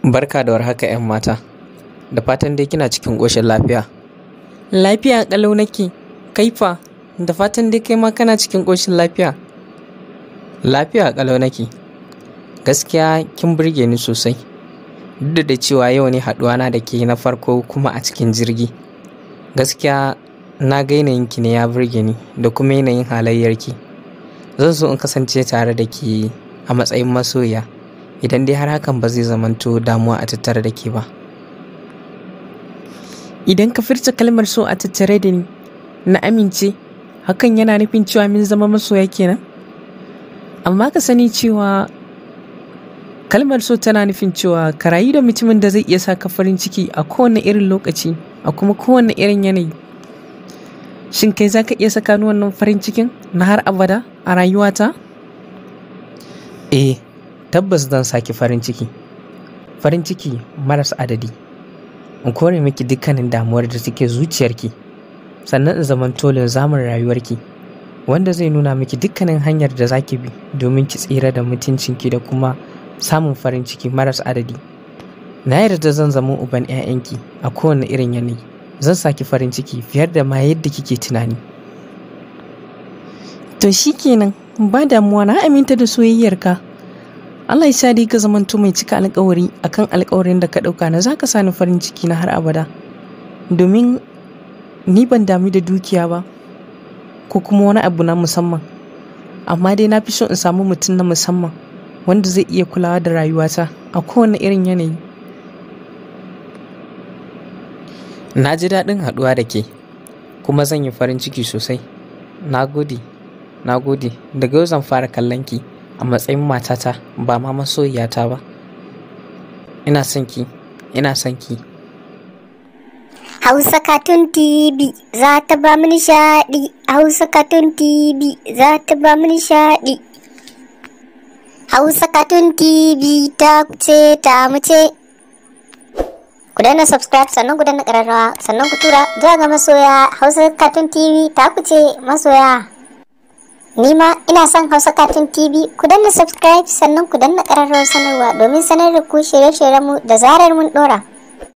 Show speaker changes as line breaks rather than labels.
Barka da warhaka 'yan mata, da fatan dai kina cikin ƙoshin lafiya.
Lafiya ƙalau nake, kaifa, da fatan dai kai ma kana cikin ƙoshin lafiya.
Lafiya ƙalau nake, gaskiya kin burge ni sosai. Duk da cewa yau ne haɗuwana da ke na farko kuma a cikin jirgi. Gaskiya na ga yanayinki ne ya burge ni da kuma yanayin halayyarki. Zan so in kasance tare da ke a matsayin masoya. Idan dai har hakan ba zai zamanto damuwa a tattare da ke ba.
Idan ka furta kalmar so a tattare da ni, na amince, hakan yana nufin cewa min zama masoya kenan? Amma ka sani cewa kalmar so tana nufin cewa ka rayu da mutumin da zai iya sa ka farin ciki a kowane irin lokaci, a kuma kowane irin yanayi. Shin kai za ka iya saka ni wannan farin cikin na har abada a rayuwata?
Tabbas zan saki farin ciki maras adadi, in kore miki dukkanin damuwar da take zuciyarki, sannan in zaman tolin zamun rayuwarki, wanda zai nuna miki dukkanin hanyar da zaki bi domin ki tsira da mutuncinki da kuma samun farin ciki maras adadi. Na yarda zan zama uban 'ya'yanki a kowane irin yanayi. Zan saki farin ciki fiye da ma yadda kike tunani.
To shikenan, ba damuwa, na aminta da soyayyarka. Allah ya sa dai ka zamanto mai cika alƙawari akan alƙawarin da ka ɗauka na za ka sani farin ciki na har abada. Domin ni ban damu da dukiya ba ko kuma wani abu na musamman, amma dai na fi so in samu mutum na musamman wanda zai iya kulawa da rayuwata a kowane irin yanayi.
Na ji daɗin haɗuwa da ke, kuma zan yi farin ciki sosai. Na gode. Daga yau zan fara kallon ki a matsayin matata ba ma masoyiyata ba. Ina son ki.
Hausa Cartoon TV za ta ba mu nishaɗi. Hausa Cartoon TV za ta ba mu nishaɗi. Hausa Cartoon TV ta ce ta mu ce. Ku danna subscribe sannan ku danna ƙararrawa sannan ku tura zuwa ga masoya. Hausa Cartoon TV ta ku ce masoya. Ni ma ina son Hausa Cartoon TV. Ku danna subscribe sannan ku danna ƙararrawar sanarwa domin sanar da ku shirye-shiryenmu da zarar mun ɗora.